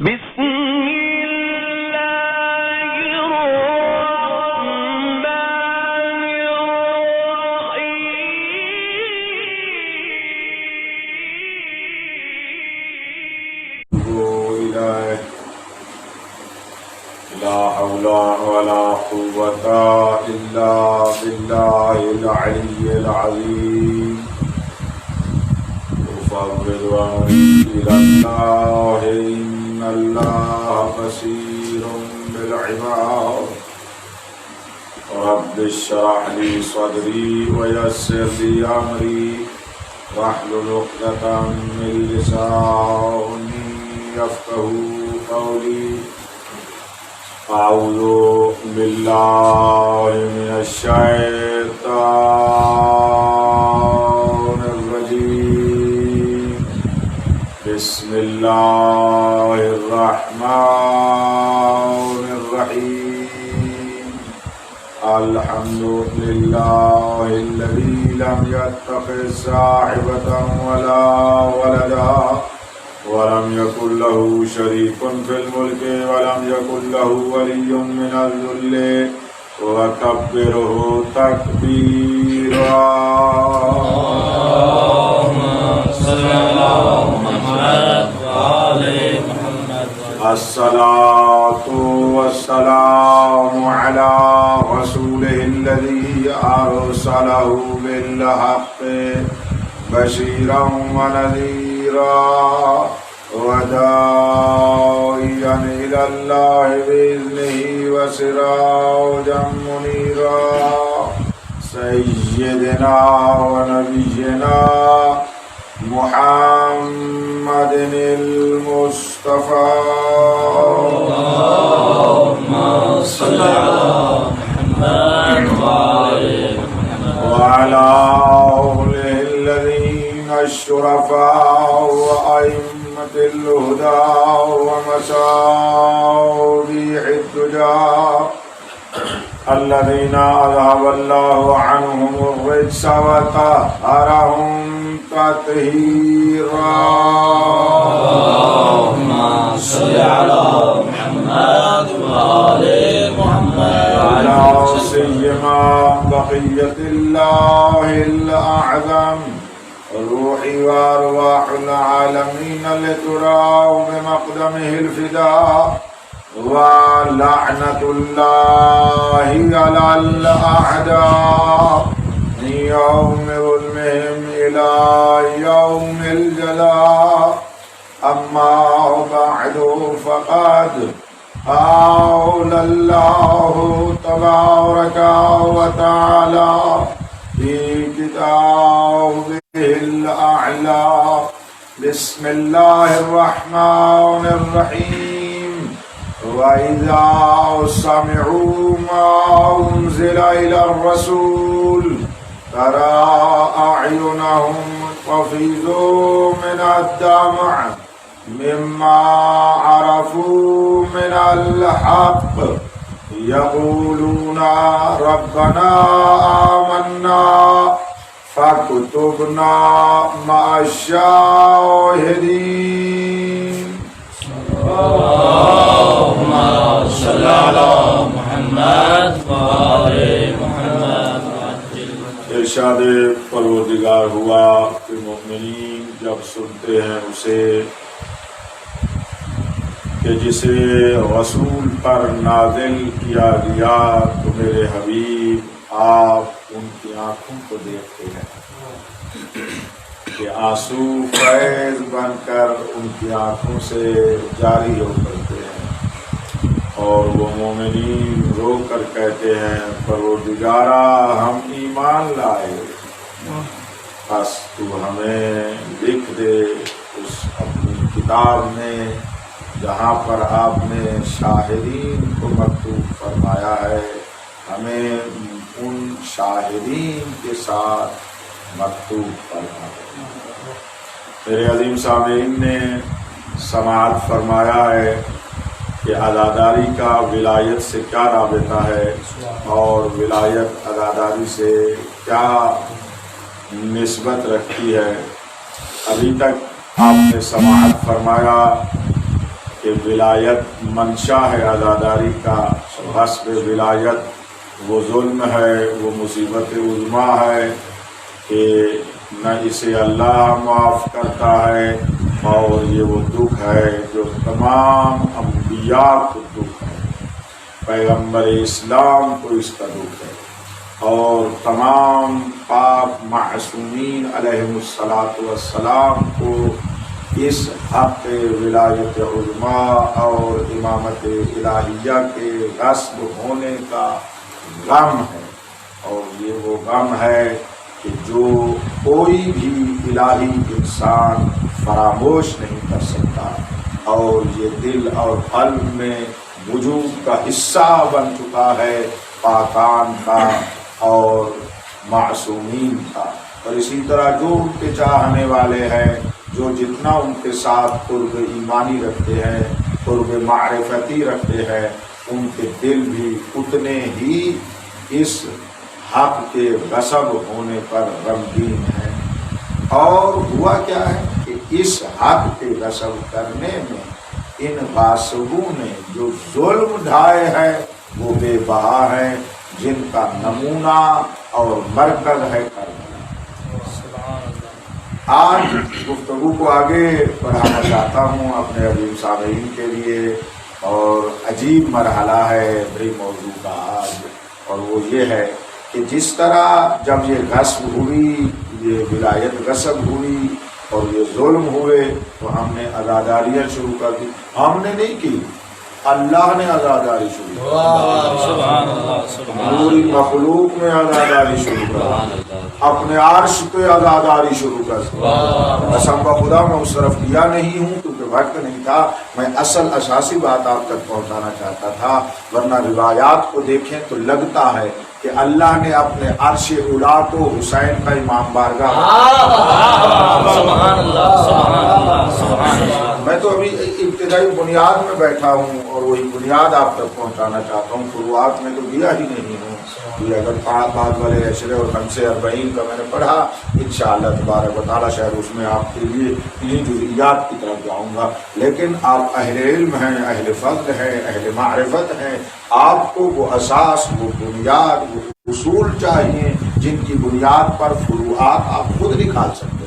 بسم الله الرحمن الرحيم لا حول ولا قوة إلا بالله العلي العظيم أفوض أمري إلى الله إن الله بصير بالعباد رب اشرح لي صدري ويسر لي أمري واحلل عقدة من لساني يفقهوا قولي أعوذ بالله من الشيطان الرجيم بسم الله الرحمن الرحيم الحمد لله الذي لم يتخذ صاحبة ولا ولدا ولم يكن له شريك في الملك ولم يكن له ولي من الذل وكبره تكبيرا اللهم صل على محمد وعلى محمد الصلاة والسلام على رسوله الذي أرسله بالحق بشيرا ونذيرا وداعيا إلى الله بإذنه وسراجا منيرا سيدنا ونبينا محمد المصطفى اللهم صل على محمد وعلى آله الذين الشرفاء وأئمة الهدى ومصابيح الدجى الذين أذهب الله عنهم الرجس وطهرهم تطهيرا اللهم صل على محمد وعلى محمد وعلى سيما بقية الله الأعظم روحي وأرواح العالمين لتراه بمقدمه الفداء ولعنة الله على الأعداء من يوم ظلمهم إلى يوم الجلاء أما بعد فقد قال الله تبارك وتعالى في كتابه الأعلى بسم الله الرحمن الرحيم وإذا سمعوا ما أنزل إلى الرسول ترى أعينهم تفيض من الدمع مما عرفوا من الحق يقولون ربنا آمنا فاكتبنا مع الشاهدين اللهم صل على محمد وعلى محمد ارشاد پروردگار ہوا کہ مومنین جب سنتے ہیں اسے کہ جسے رسول پر نازل کیا گیا تو میرے حبیب آپ ان کی آنکھوں کو دیکھتے ہیں کہ آنسو فیض بن کر ان کی آنکھوں سے جاری ہو کرتے ہیں اور وہ مومنین رو کر کہتے ہیں پروردگارا ہم ایمان لائے بس تو ہمیں لکھ دے اس اپنی کتاب میں جہاں پر آپ نے شاہدین کو مکتوب فرمایا ہے ہمیں ان شاہدین کے ساتھ مکتوب فرمایا۔ میرے عظیم سامعین نے سماعت فرمایا ہے کہ عزاداری کا ولایت سے کیا رابطہ ہے اور ولایت عزاداری سے کیا نسبت رکھتی ہے۔ ابھی تک آپ نے سماعت فرمایا کہ ولایت منشا ہے عزاداری کا، غصب ولایت وہ ظلم ہے، وہ مصیبت عظمیٰ ہے کہ نہ اسے اللہ معاف کرتا ہے، اور یہ وہ دکھ ہے جو تمام انبیاء کو دکھ ہے، پیغمبر اسلام کو اس کا دکھ ہے، اور تمام پاک معصومین علیہم السلام کو اس حق ولایت عظمیٰ اور امامت الہیہ کے غصب ہونے کا غم ہے، اور یہ وہ غم ہے کہ جو کوئی بھی الہی انسان فراموش نہیں کر سکتا، اور یہ دل اور قلب میں وجود کا حصہ بن چکا ہے پاکان کا اور معصومین کا۔ اور اسی طرح جو ان کے چاہنے والے ہیں، جو جتنا ان کے ساتھ قرب ایمانی رکھتے ہیں، قرب معرفتی رکھتے ہیں، ان کے دل بھی اتنے ہی اس حق کے غصب ہونے پر غمگین ہیں۔ اور ہوا کیا ہے کہ اس حق کے غصب کرنے میں ان غاصبوں نے جو ظلم ڈھائے ہیں وہ بے بہا ہیں، جن کا نمونہ اور مرکز ہے کربلا۔ آج گفتگو کو آگے بڑھانا چاہتا ہوں اپنے عظیم سامعین کے لیے، اور عجیب مرحلہ ہے بڑی موضوع کا آج، اور وہ یہ ہے کہ جس طرح جب یہ غصب ہوئی، یہ ولایت غصب ہوئی اور یہ ظلم ہوئے، تو ہم نے عزاداریاں شروع کر دی۔ ہم نے نہیں کی، اللہ نے عزاداری شروع کر دی، پوری مخلوق میں عزاداری شروع کر دی، اپنے عرش پہ عزاداری شروع کر دی۔ قسم بخدا میں اس طرف گیا نہیں ہوں کیونکہ وقت نہیں تھا، میں اصل اساسی بات آپ تک پہنچانا چاہتا تھا، ورنہ روایات کو دیکھیں تو لگتا ہے کہ اللہ نے اپنے عرش اولا کو حسین کا امام بارگاہ۔ میں تو ابھی ابتدائی بنیاد میں بیٹھا ہوں اور وہی بنیاد آپ تک پہنچانا چاہتا ہوں، فروعات میں تو گیا ہی نہیں ہوں۔ یہ اگر بعد والے اشرے اور 45 کا میں نے پڑھا، انشاءاللہ تبارک و تعالیٰ شاید اس میں آپ کے لیے انہیں جزئیات کی طرف جاؤں گا، لیکن آپ اہل علم ہیں، اہل فضل ہیں، اہل معرفت ہیں، آپ کو وہ اساس، وہ بنیاد، وہ اصول چاہیے جن کی بنیاد پر فروعات آپ خود نکال سکتے ہیں۔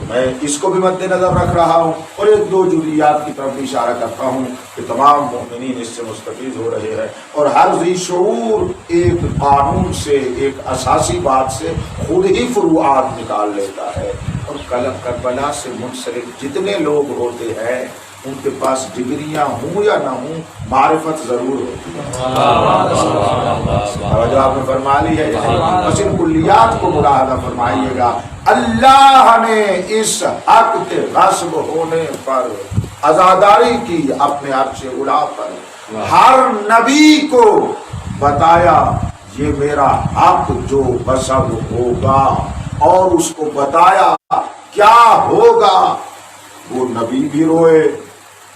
میں اس کو بھی مد نظر رکھ رہا ہوں، اور ایک دو جزئیات کی طرف بھی اشارہ کرتا ہوں کہ تمام مومنین اس سے مستفید ہو رہے ہیں، اور ہر ذی شعور ایک قانون سے، ایک اساسی بات سے خود ہی فروعات نکال لیتا ہے۔ اور کربلا سے منسلک جتنے لوگ ہوتے ہیں ان کے پاس ڈگریاں ہوں یا نہ ہوں، معرفت ضرور ہوتی ہے۔ توجہ آپ نے فرما لی ہے، بس ان کلیات کو ملاحظہ فرمائیے گا۔ اللہ نے اس حق کے غصب ہونے پر عزاداری کی اپنے عرش اولا پر، ہر نبی کو بتایا یہ میرا حق جو غصب ہوگا، اور اس کو بتایا کیا ہوگا۔ وہ نبی بھی روئے،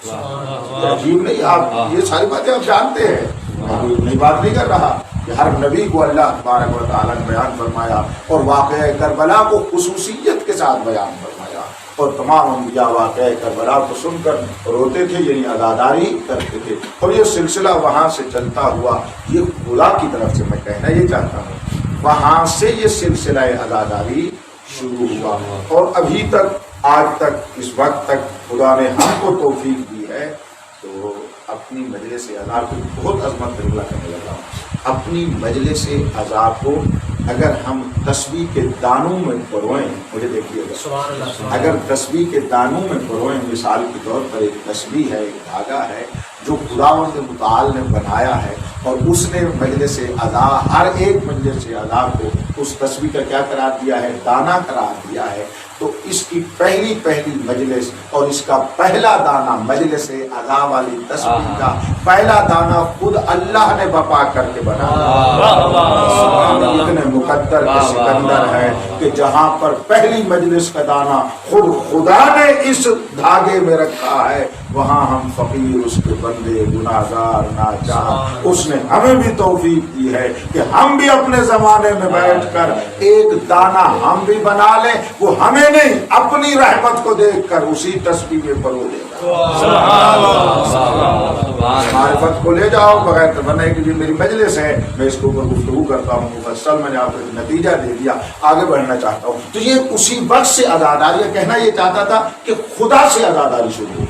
عجیب نہیں؟ آپ یہ ساری باتیں آپ جانتے ہیں، میں کوئی نئی بات نہیں کر رہا کہ ہر نبی کو اللہ تبارک و تعالیٰ نے بیان فرمایا، اور واقعہ کربلا کو خصوصیت کے ساتھ بیان فرمایا، اور تمام انبیاء واقعہ کربلا کو سن کر روتے تھے، یعنی عزاداری کرتے تھے، اور یہ سلسلہ وہاں سے چلتا ہوا، یہ خدا کی طرف سے میں کہنا یہ چاہتا ہوں، وہاں سے یہ سلسلہ عزاداری شروع ہوا، اور ابھی تک، آج تک، اس وقت تک خدا نے ہم کو توفیق دی ہے۔ تو اپنی مجلس عزا کو بہت عظمت اللہ کرنے لگا ہوں، اپنی مجلس عزا کو اگر ہم تسبیح کے دانوں میں پروئیں، مجھے دیکھیے گا، اگر تسبیح کے دانوں میں پروئیں، مثال کے طور پر ایک تسبیح ہے، ایک دھاگا ہے جو خداوند متعال نے بنایا ہے، اور اس نے مجلس عزا، ہر ایک مجلس عزا کو اس تسبیح کا کیا قرار دیا ہے؟ دانہ قرار دیا ہے۔ تو اس کی پہلی مجلس اور اس کا پہلا دانہ، مجلس عزا والی تسبیح کا پہلا دانہ خود اللہ نے بپا کر کے بنایا۔ اتنے مقدر کے سکندر ہے کہ جہاں پر پہلی مجلس کا دانہ خود خدا نے اس دھاگے میں رکھا ہے وہاں ہم فقیر اس کے بندے گناہگار ناچار. اس نے ہمیں بھی توفیق دی ہے کہ ہم بھی اپنے زمانے میں بیٹھ کر ایک دانہ ہم بھی بنا لیں. وہ ہمیں نہیں اپنی رحمت کو دیکھ کر اسی تسبیح میں پرو دے گا. معرفت کو لے جاؤ بغیر ورنہ کہ جی میری مجلس ہے میں اس کے اوپر گفتگو کرتا ہوں مفصل میں نے آپ کو نتیجہ دے دیا آگے بڑھنا چاہتا ہوں. تو یہ اسی وقت سے عزاداری کہنا یہ چاہتا تھا کہ خدا سے عزاداری شروع ہو گئی.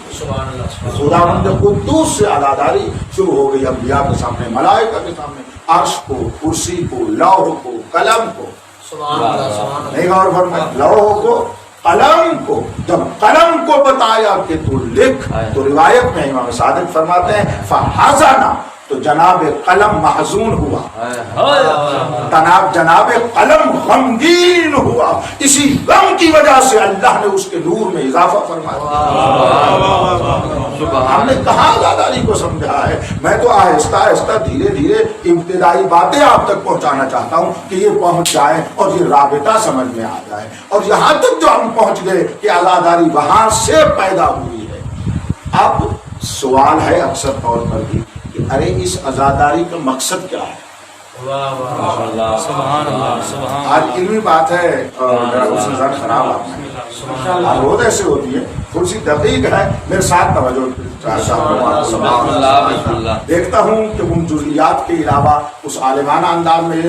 خداوند قدوس سے عزاداری شروع ہو گئی. انبیاء کے سامنے ملائکہ کے سامنے عرش کو کرسی کو لوح کو قلم کو نہیں غور فرمائے لوح کو قلم کو جب قلم کو بتایا کہ تو لکھ تو روایت میں امام صادق فرماتے ہیں فحزنا تو جناب قلم محزون ہوا جناب قلم غمگین ہوا. اسی غم کی وجہ سے اللہ نے اس کے نور میں اضافہ فرمایا. ہم نے کہاں عزاداری کو سمجھا ہے. میں تو آہستہ آہستہ دھیرے دھیرے ابتدائی باتیں آپ تک پہنچانا چاہتا ہوں کہ یہ پہنچ جائے اور یہ رابطہ سمجھ میں آ جائے. اور یہاں تک جو ہم پہنچ گئے کہ عزاداری وہاں سے پیدا ہوئی ہے. اب سوال ہے اکثر طور پر بھی کہ ارے اس عزاداری کا مقصد کیا ہے. آج علمی بات ہے اور ذہن خراب آپ روز ایسے ہوتی ہے تھوڑی سی دقیق ہے. میرے ساتھ توجہ دیکھتا ہوں کہ ان جزئیات کے علاوہ اس عالمانہ انداز میں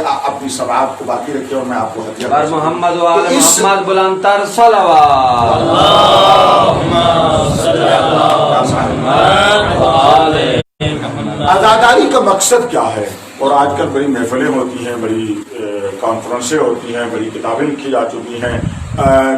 اپنی سماعت کو باقی رکھے اور میں آپ کو ہدیہ محمد و آل محمد بلندتر صلوات. عزاداری کا مقصد کیا ہے. اور آج کل بڑی محفلیں ہوتی ہیں بڑی کانفرنسیں ہوتی ہیں بڑی کتابیں لکھی جا چکی ہیں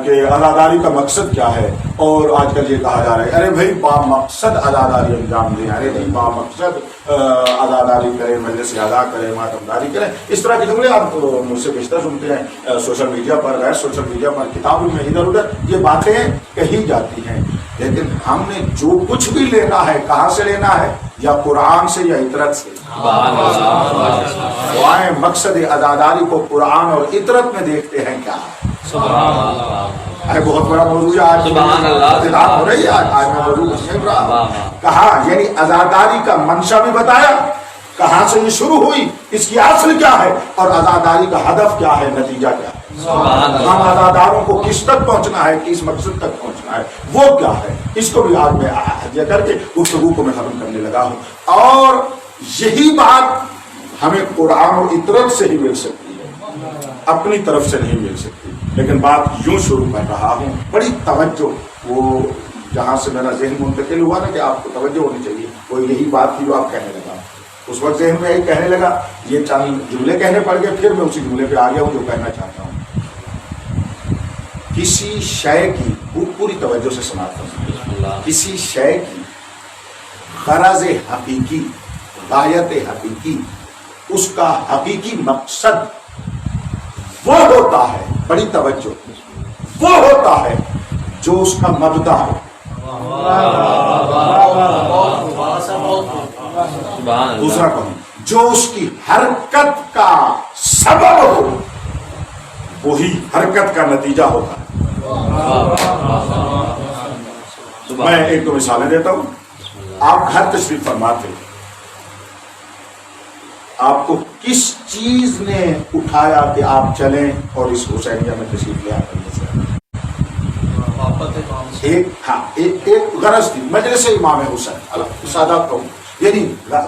کہ عزاداری کا مقصد کیا ہے. اور آج کل یہ کہا جا رہا ہے ارے بھائی با مقصد عزاداری انجام دیں. ارے بھائی با مقصد عزاداری کریں مجلس ادا کریں ماتمداری کریں. اس طرح کے جملے آپ مجھ سے بیشتر سنتے ہیں سوشل میڈیا پر غیر سوشل میڈیا پر کتابوں میں ادھر ادھر یہ باتیں کہی جاتی ہیں. لیکن ہم نے جو کچھ بھی لینا ہے کہاں سے لینا ہے یا قرآن سے یا اطرت سے. دعائیں مقصد عزاداری کو قرآن اور اطرت میں دیکھتے ہیں کیا ہے. بہت بڑا موضوع ہے آج ہو رہی ہے. آج میں موضوع سن رہا کہا یعنی عزاداری کا منشا بھی بتایا کہاں سے یہ شروع ہوئی اس کی اصل کیا ہے اور عزاداری کا ہدف کیا ہے نتیجہ کیا ہے. ہم عزاداروں کو کس تک پہنچنا ہے کس مقصد تک پہنچنا ہے وہ کیا ہے. اس کو بھی آج میں ہدیہ کر کے گفتگو کو میں ختم کرنے لگا ہوں. اور یہی بات ہمیں قرآن اور اطرت سے ہی مل سکتی ہے اپنی طرف سے نہیں مل سکتی. لیکن بات یوں شروع کر رہا ہوں بڑی توجہ وہ جہاں سے میرا ذہن منتقل ہوا نا کہ آپ کو توجہ ہونی چاہیے وہ یہی بات تھی جو آپ کہنے لگا. اس وقت ذہن میں یہی کہنے لگا یہ چند جملے کہنے پڑ گئے پھر میں اسی جملے پہ آ گیا ہوں جو کہنا چاہتا ہوں. کسی شے کی پوری توجہ سے سماعت کرنا کسی شے کی غرض حقیقی غایت حقیقی اس کا حقیقی مقصد وہ ہوتا ہے بڑی توجہ وہ ہوتا ہے جو اس کا مبدا ہو. دوسرا کہوں جو اس کی حرکت کا سبب ہو وہی حرکت کا نتیجہ ہوتا ہے. میں ایک دو مثالیں دیتا ہوں. آپ گھر تشریف فرماتے آپ کو کس چیز نے اٹھایا کہ آپ چلیں اور اس حسینیہ میں تشریف لے آتے ایک غرض تھی مجلس امام حسین سادہ کہوں یعنی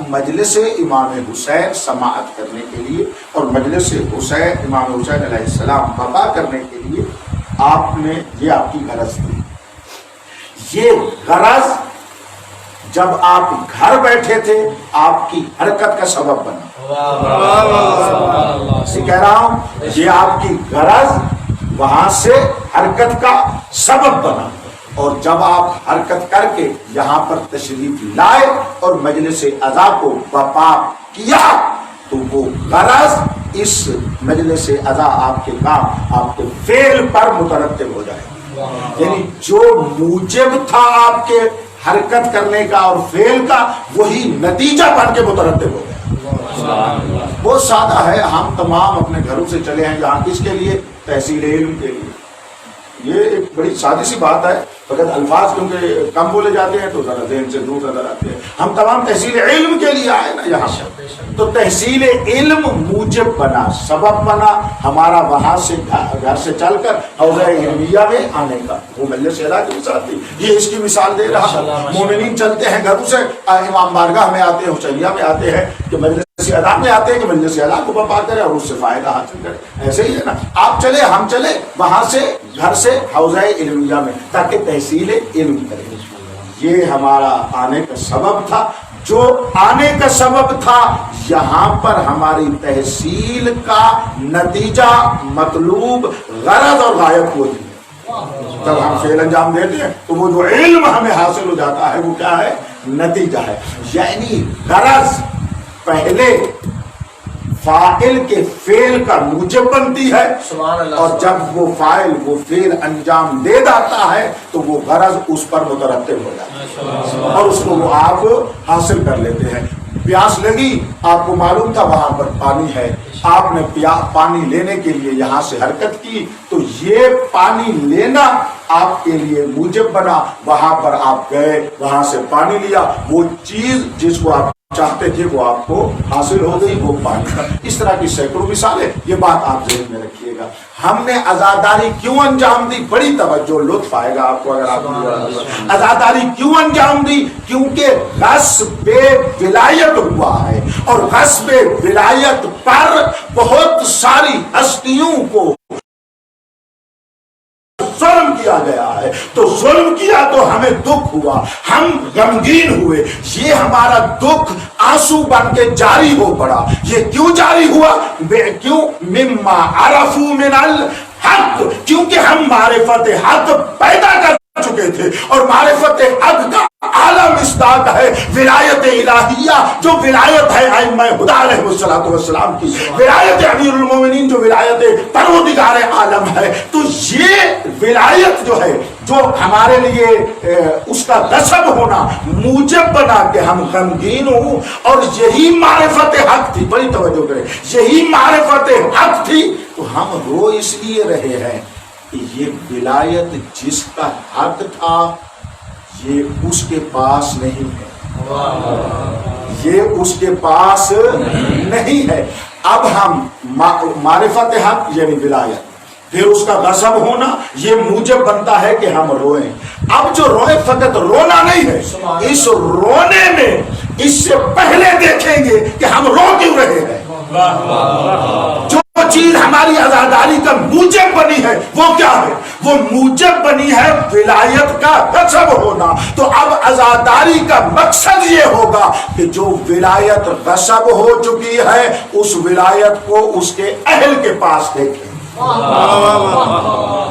مجلس امام حسین سماعت کرنے کے لیے اور مجلس حسین امام حسین علیہ السلام برپا کرنے کے لیے آپ نے یہ آپ کی غرض تھی. یہ غرض جب آپ گھر بیٹھے تھے آپ کی حرکت کا سبب بنا. کہہ رہا ہوں یہ آپ کی غرض وہاں سے حرکت کا سبب بنا اور جب آپ حرکت کر کے یہاں پر تشریف لائے اور مجلس عزا کو برپا کیا تو وہ غرض اس مجلس عزا آپ کے کام آپ کے فعل پر مترتب ہو جائے. یعنی جو موجب تھا آپ کے حرکت کرنے کا اور فعل کا وہی نتیجہ بن کے مترتب ہو گیا. بہت سادہ ہے. ہم تمام اپنے گھروں سے چلے ہیں یہاں کس کے لیے تحصیل علم کے لیے. یہ ایک بڑی سادی سی بات ہے فقط الفاظ کیونکہ کم بولے جاتے ہیں تو ذرا ذہن سے دور نظر آتے ہیں. ہم تمام تحصیل علم کے لیے آئے نا یہاں. تو تحصیل علم موجب بنا، سبب بنا ہمارا وہاں سے گھر سے چل کر حوضہ علمیہ میں آنے کا. وہ مجلس اعلیٰ کی مثال تھی، یہ اس کی مثال دے رہا. مومنین چلتے ہیں گھروں سے امام بارگاہ میں آتے ہیں، حسینیہ میں آتے ہیں کہ مجلس اعلیٰ میں آتے ہیں کہ مجلس اعلیٰ کو بپا کرے اور اس سے فائدہ حاصل کرے. ایسے ہی ہے نا، آپ چلے ہم چلے وہاں سے گھر سے حوضہ علمیہ میں تاکہ تحصیل علم کرے. یہ ہمارا آنے کا سبب تھا. جو آنے کا سبب تھا یہاں پر ہماری تحصیل کا نتیجہ، مطلوب، غرض اور غایت ہوتی ہے. جب ہم فعل انجام دیتے ہیں تو وہ جو علم ہمیں حاصل ہو جاتا ہے وہ کیا ہے؟ نتیجہ ہے. یعنی غرض پہلے فاعل کے فعل کا موجب بنتی ہے، اور جب وہ فاعل وہ فعل انجام دے جاتا ہے تو وہ غرض اس پر مترتب ہو جاتا ہے اور اس کو وہ آپ حاصل کر لیتے ہیں. پیاس لگی، آپ کو معلوم تھا وہاں پر پانی ہے، آپ نے پانی لینے کے لیے یہاں سے حرکت کی تو یہ پانی لینا آپ کے لیے موجب بنا. وہاں پر آپ گئے، وہاں سے پانی لیا، وہ چیز جس کو آپ چاہتے تھے وہ آپ کو حاصل ہو گئی، وہ پانی کا. اس طرح کی سینکڑوں مثالیں، یہ بات آپ ذہن میں رکھیے گا. ہم نے عزاداری کیوں انجام دی؟ بڑی توجہ، لطف آئے گا آپ کو اگر آپ عزاداری کیوں انجام دی. کیونکہ غصب ولایت ہوا ہے اور غصب ولایت پر بہت ساری ہستیوں کو ظلم کیا گیا ہے. تو ظلم کیا تو ہمیں دکھ ہوا، ہم غمگین ہوئے. یہ ہمارا دکھ آنسو بن کے جاری ہو پڑا. یہ کیوں جاری ہوا؟ کیوں؟ مما عرفوا من الحق، کیونکہ ہم معرفت حق پیدا کر چکے تھے اور معرفت حق کا اعلیٰ مصداق ہے ولایت الہیہ، جو ولایت ہے ائمہ خدا علیہ السلام کی، ولایت امیر المومنین جو ولایت پروردگار عالم ہے. تو یہ ولایت جو ہے، جو ہمارے لیے اس کا غصب ہونا موجب بنا کہ ہم غمگین ہوں. اور یہی معرفت حق تھی، بڑی توجہ کریں، یہی معرفت حق تھی. تو ہم رو اس لیے رہے ہیں کہ یہ ولایت جس کا حق تھا یہ اس کے پاس نہیں ہے، یہ اس کے پاس نہیں ہے. اب ہم معرفت حق یعنی ولایت، پھر اس کا غصب ہونا، یہ موجب بنتا ہے کہ ہم روئیں. اب جو روئے فقط رونا نہیں ہے، اس رونے میں اس سے پہلے دیکھیں گے کہ ہم رو کیوں رہے ہیں. جو چیز ہماری عزاداری کا موجب بنی ہے وہ کیا ہے؟ وہ موجب بنی ہے ولایت کا غصب ہونا. تو اب عزاداری کا مقصد یہ ہوگا کہ جو ولایت غصب ہو چکی ہے اس ولایت کو اس کے اہل کے پاس دیکھیں،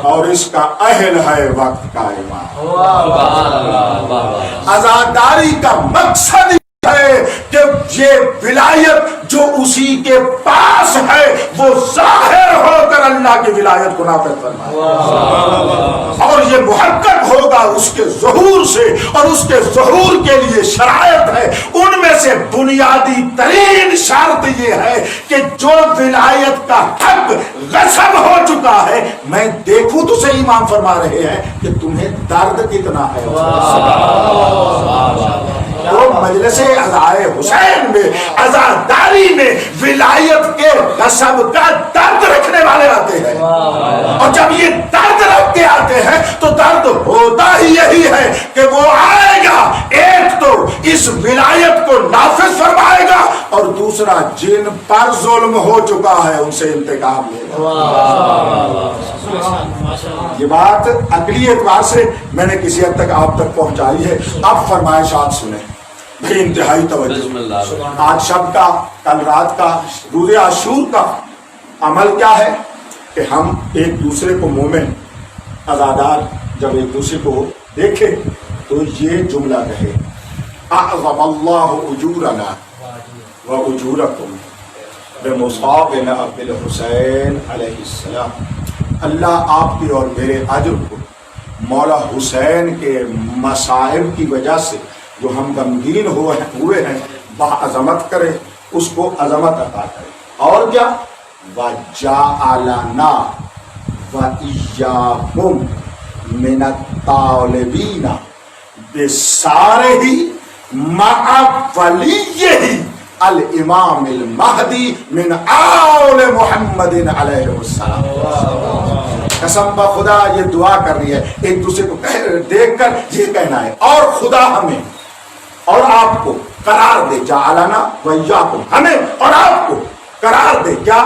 اور اس کا اہل ہے وقت کا امام. عزاداری کا مقصد ہے کہ یہ ولایت جو اسی کے پاس ہے وہ ظاہر ہو کر اللہ کی ولایت کو نافذ فرمائے، اور یہ محقق ہوگا اس کے ظہور سے. اور اس کے ظہور کے لیے شرائط ہے، ان میں سے بنیادی ترین شرط یہ ہے کہ جو ولایت کا حق غصب ہو چکا ہے، میں دیکھوں تو صحیح امام فرما رہے ہیں کہ تمہیں درد کتنا ہے. تو مجلس عزائے حسین میں، عزاداری میں ولایت کے غصب کا درد رکھنے والے آتے ہیں. اور جب یہ درد رکھ کے آتے ہیں تو درد ہوتا ہی یہی ہے کہ وہ آئے گا، ایک تو اس ولایت کو نافذ فرمائے گا اور دوسرا جن پر ظلم ہو چکا ہے ان سے انتقام لے گا. یہ بات عقلی اعتبار سے میں نے کسی حد تک آپ تک پہنچائی ہے. اب فرمائشات سنیں بھئی، انتہائی توجہ. آج شب کا، کل رات کا، روز عاشور کا عمل کیا ہے کہ ہم ایک دوسرے کو مومن عزادار جب ایک دوسرے کو دیکھے تو یہ جملہ کہے، اعظم اللہ اجورنا و اجورکم بمصابنا بالحسین علیہ السلام. اللہ آپ کی اور میرے اجر کو مولا حسین کے مصائب کی وجہ سے جو ہم غمگین ہوئے ہیں باعظمت کرے، اس کو عظمت عطا کرے. اور کیا؟ وَجَعَلَنَا وَإِيَّاكُمْ من الطالبین بسارہ مع ولیہ الامام المہدی من آل محمد علیہ السلام. قسم بخدا یہ دعا کر رہی ہے، ایک دوسرے کو دیکھ کر یہ کہنا ہے، اور خدا ہمیں اور آپ کو قرار دے، جعلنا وإیاکم، ہمیں اور آپ کو قرار دے کیا؟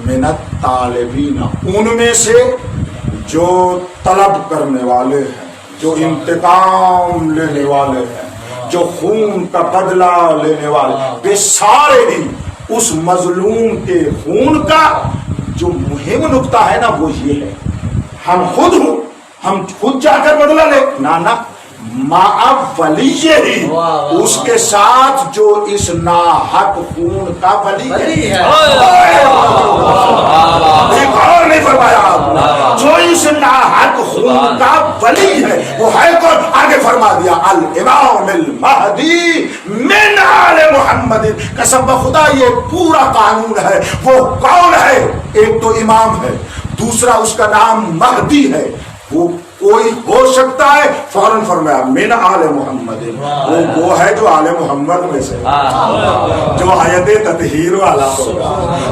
من الطالبین، ان میں سے جو طلب کرنے والے ہیں، جو انتقام لینے والے ہیں، جو خون کا بدلہ لینے والے، بے سارے ہی اس مظلوم کے خون کا جو مہم نکتہ ہے نا وہ یہ ہے، ہم خود جا کر بدلہ لے، نانا مع ولیہ ہی، اس کے ساتھ جو اس ناحق خون کا ولی ہے. ایک اور نہیں فرمایا آپ نے، جو اس ناحق خون کا ولی ہے وہ ہے کون؟ آگے فرما دیا الامام المہدی من آل محمد. قسم بخدا یہ پورا قانون ہے. وہ کون ہے؟ ایک تو امام ہے، دوسرا اس کا نام مہدی ہے. وہ کوئی ہو سکتا ہے، فوراً فرمایا من آل محمد، وہ ہے جو آل محمد میں سے، جو آیت تطہیر والا ہوگا،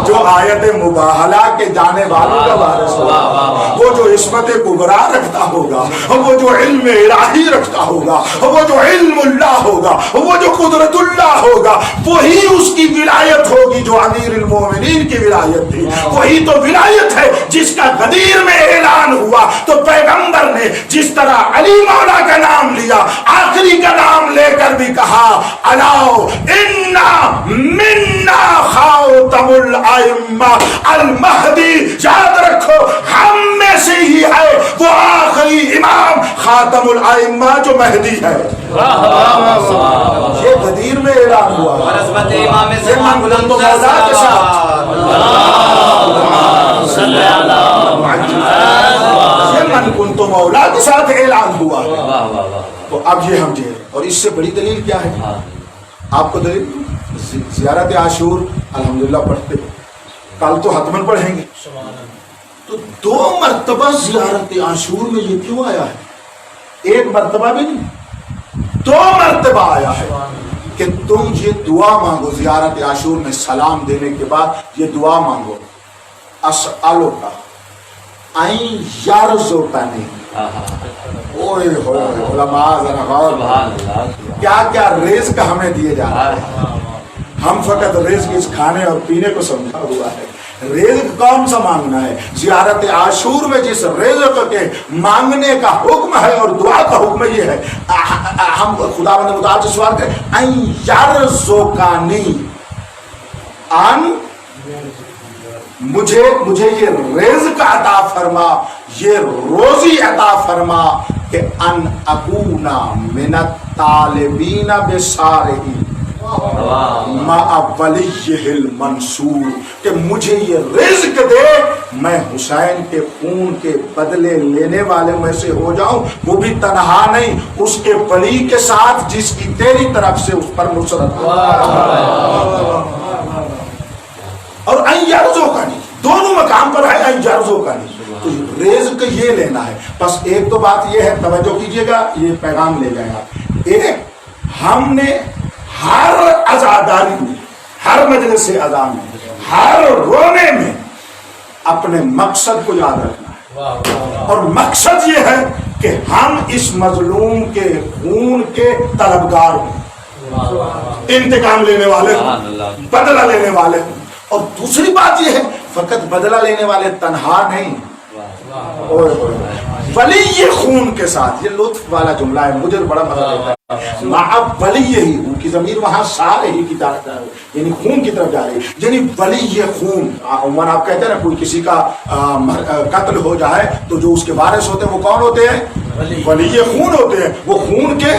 جو آیت مباہلہ کے جانے والوں کا وارث ہوگا، وہ جو عصمت کبریٰ رکھتا ہوگا، وہ جو علم الہی رکھتا ہوگا، وہ جو علم اللہ ہوگا، وہ جو قدرت اللہ ہوگا، وہی اس کی ولایت ہوگی جو امیر المومنین کی ولایت تھی. وہی تو ولایت ہے جس کا غدیر میں اعلان ہوا تو پیغمبر نے جس طرح علی مولا کا نام لیا، آخری کا نام لے کر بھی کہا الاؤ انا منا خاتم الائمہ المہدی. یاد رکھو ہم میں سے ہی ہے وہ آخری امام خاتم الائمہ جو مہدی ہے. یہ غدیر میں اعلان ہوا، یہ من تو مولا کے ساتھ، من کن تو مولا کے ساتھ اعلان ہوا. تو اب یہ ہم جائے، اور اس سے بڑی دلیل کیا ہے؟ آپ کو دلیل زیارت عاشور الحمدللہ پڑھتے، کل تو حتمن پڑھیں گے. تو 2 مرتبہ زیارت عاشور میں یہ کیوں آیا ہے؟ 1 مرتبہ بھی نہیں، 2 مرتبہ آیا ہے کہ تم یہ دعا مانگو. زیارت عاشور میں سلام دینے کے بعد یہ دعا مانگو، اسألک این یرزقنی. اوئے ہوئے علماء ذرا غور، کیا کیا رزق ہمیں دیے جا رہے ہیں. ہم فقط رزق اس کھانے اور پینے کو سمجھا ہوا ہے. رزق کون سا مانگنا ہے؟ زیارت عاشور میں جس رزق کے مانگنے کا حکم ہے اور دعا کا حکم یہ ہے، ہم خدا بند متعال سے سوال کریں این یرزقنی، ان مجھے یہ رزق عطا فرما، یہ روزی عطا فرما کہ ان اکونا من الطالبین بسارہ مع ولیہ المنصور، کہ مجھے یہ رزق دے میں حسین کے خون کے بدلے لینے والے میں سے ہو جاؤں، وہ بھی تنہا نہیں، اس کے ولی کے ساتھ جس کی تیری طرف سے اس پر نصرت ہو. اور این یرزقنی دونوں مقام پر ہے، این یرزقنی. تو رزق یہ لینا ہے. بس ایک تو بات یہ ہے، توجہ کیجئے گا، یہ پیغام لے جائیں آپ. ایک، ہم نے ہر عزاداری میں، ہر مجلس اذان میں، ہر رونے میں اپنے مقصد کو یاد رکھنا ہے. اور مقصد یہ ہے کہ ہم اس مظلوم کے خون کے طلبگار ہوں، انتقام لینے والے ہوں، بدلہ لینے والے ہوں. اور دوسری بات یہ ہے فقط بدلہ لینے والے تنہا نہیں، ولی خون کے ساتھ. یہ لطف والا جملہ ہے، مجھے بڑا مزہ دیتا ہے. مع ولی ہی، ان کی ضمیر وہاں سارے ہی کی طرف جا رہی، یعنی خون کی طرف جا رہی، یعنی ولی خون. عموماً آپ کہتے ہیں نا کوئی کسی کا قتل ہو جائے تو جو اس کے وارث ہوتے ہیں وہ کون ہوتے ہیں؟ ولی خون ہوتے ہیں. وہ خون کے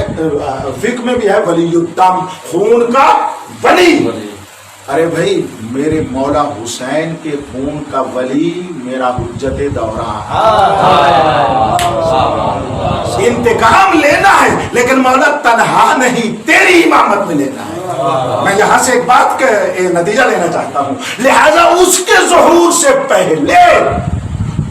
فقہ میں بھی ہے ولی الدم، خون کا ولی. ارے بھائی میرے مولا حسین کے خون کا ولی میرا حجت دوران، انتقام لینا ہے لیکن مولا تنہا نہیں، تیری امامت میں لینا ہے. میں یہاں سے ایک بات کا نتیجہ لینا چاہتا ہوں. لہذا اس کے ظہور سے پہلے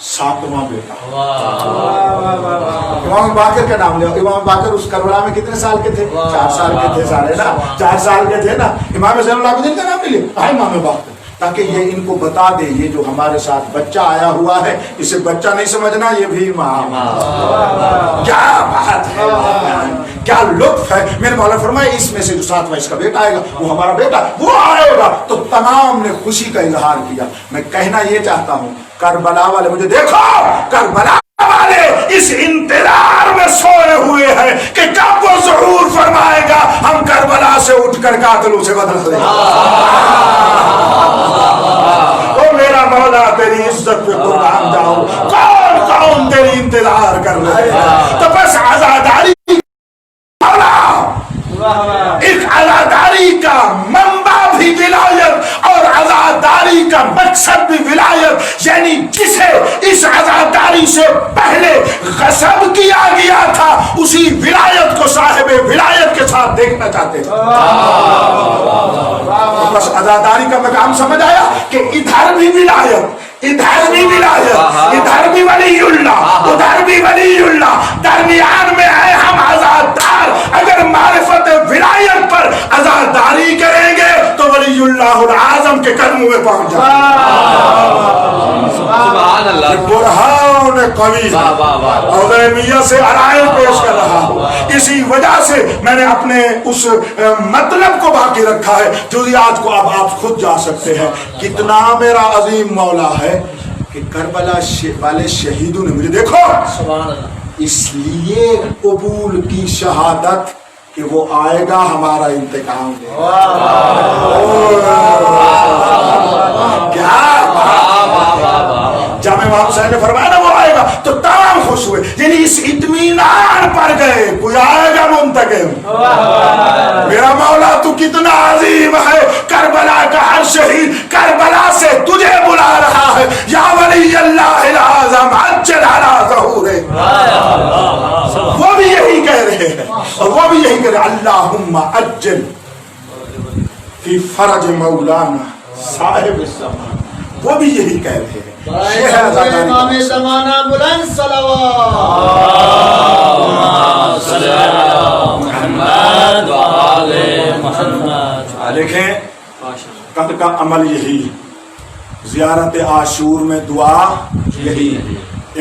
7واں بیٹا. امام باقر کا نام لیا. امام باقر اس کربلا میں کتنے سال کے تھے؟ 4 سال کے تھے سارے نا, 4 سال کے تھے نا. امام زین العابدین کا نام نہیں لیا, امام باقر, تاکہ یہ ان کو بتا دے یہ جو ہمارے ساتھ بچہ آیا ہوا ہے اسے بچہ نہیں سمجھنا, یہ بھی امام. کیا بات ہے, کیا لطف ہے. میرے مولا فرمائے اس میں سے جو 7واں اس کا بیٹا آئے گا وہ ہمارا بیٹا, وہ آئے گا. تو تمام نے خوشی کا اظہار کیا. میں کہنا یہ چاہتا ہوں کربلا والے مجھے دیکھو, کربلا والے اس انتظار میں سوئے ہوئے ہیں کہ کب وہ ظہور فرمائے گا, ہم کربلا سے اٹھ کر قاتلوں سے بدل دیں. او میرا مولا تیری عزت پہ قربان جاؤ, کون کون تیری انتظار کر رہے ہیں. تو بس عزاداری ایک عزاداری کا منبع بھی ولایت اور عزاداری کا مقصد بھی ولایت, یعنی جسے اس عزاداری سے پہلے غصب کیا گیا تھا اسی ولایت کو صاحب ولایت کے ساتھ دیکھنا چاہتے ہیں. بس عزاداری کا مقام سمجھ آیا کہ ادھر بھی ولایت, ادھر بھی ولایت, ادھر بھی ولی اللہ, ادھر بھی ولی اللہ, درمیان میں ہے ہم عزادار. اگر معرفت ولایت پر عزاداری کریں گے تو ولی اللہ العظم کے قدموں میں پہنچ جائیں گے. سبحان اللہ. برہان قوی عظیمیہ سے علائم پیش کر رہا ہوں. اسی وجہ سے میں نے اپنے اس مطلب کو باقی رکھا ہے. جزیات کو اب آپ خود جا سکتے ہیں. کتنا میرا عظیم مولا ہے کہ کربلا والے شہیدوں نے مجھے دیکھو اس لیے قبول کی شہادت کہ وہ آئے گا ہمارا انتقام لے. کیا جامع امام حسین نے فرمایا نا وہ آئے گا تو تمام خوش ہوئے, یعنی اس اطمینان پر گئے کوئی آئے گا منتقم. میرا مولا تو کتنا عظیم ہے. کربلا کا ہر شہید کربلا سے تجھے بلا رہا ہے, یا ولی اللہ العظم عجل علی ظہورہ. وہ بھی یہی کہہ رہے ہیں اور وہ بھی یہی کہہ رہے ہیں اللہم عجل فی فرج مولانا صاحب الزمان. وہ بھی یہی کہہ رہے ہیں. امام زمانہ بلند صلوات محمد وآل محمد. دیکھیں قد کا عمل یہی, زیارت عاشور میں دعا یہی,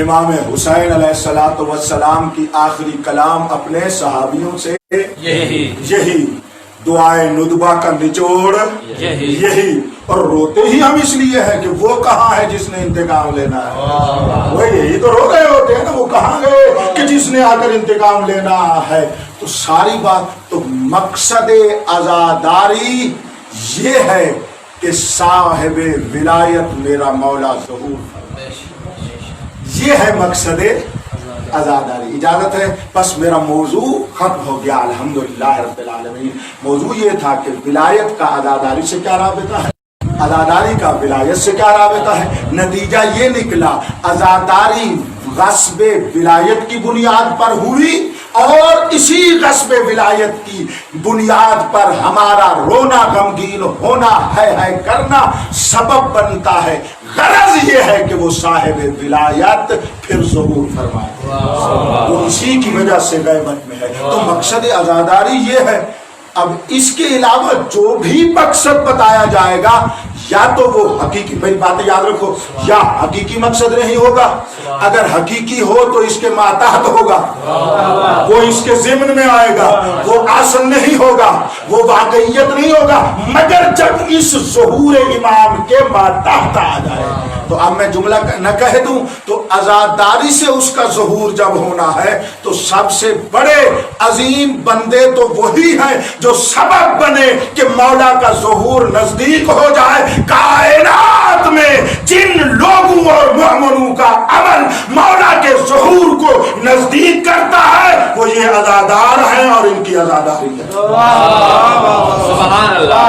امام حسین علیہ السلام کی آخری کلام اپنے صحابیوں سے یہی, دعائے ندبہ کا نچوڑ یہی. اور روتے ہی ہم اس لیے ہیں کہ وہ کہاں ہے جس نے انتقام لینا ہے. وہ یہی تو رو گئے ہوتے ہیں نا, وہ کہاں گئے کہ جس نے آ کر انتقام لینا ہے. تو ساری بات تو مقصد عزاداری یہ ہے کہ صاحب ولایت میرا مولا ظہور فرمائے. یہ ہے مقصد عزاداری. اجازت ہے بس میرا موضوع ختم ہو گیا الحمدللہ رب العالمین. موضوع یہ تھا کہ ولایت کا عزاداری سے کیا رابطہ ہے, عزاداری کا ولایت سے کیا رابطہ ہے. نتیجہ یہ نکلا عزاداری غصب ولایت کی بنیاد پر ہوئی اور اسی غصب ولایت کی بنیاد پر ہمارا رونا غمگین ہونا ہے کرنا سبب بنتا ہے. غرض یہ ہے کہ وہ صاحب ولایت پھر ظہور فرمائے, وہ اسی کی وجہ سے غیبت میں ہے. تو مقصد عزاداری یہ ہے. اب اس کے علاوہ جو بھی مقصد بتایا جائے گا یا تو وہ حقیقی, میری باتیں یاد رکھو, یا حقیقی مقصد نہیں ہوگا, اگر حقیقی ہو تو اس کے ماتحت ہوگا, وہ اس کے ضمن میں آئے گا, وہ اصل نہیں ہوگا, وہ واقعیت نہیں ہوگا, مگر جب اس ظہور امام کے ماتحت آ جائے. تو اب میں جملہ نہ کہہ دوں تو عزاداری سے اس کا ظہور جب ہونا ہے تو سب سے بڑے عظیم بندے تو وہی ہیں جو سبب بنے کہ مولا کا ظہور نزدیک ہو جائے. کائنات میں جن لوگوں اور مومنوں کا عمل مولا کے ظہور کو نزدیک کرتا ہے وہ یہ عزادار ہیں اور ان کی عزاداری ہے. سبحان اللہ.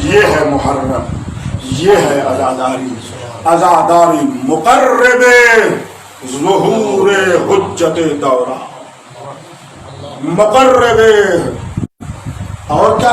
یہ ہے محرم, یہ ہے عزاداری. عزاداری مقرب ظہور حجت دورہ, مقرب اور کیا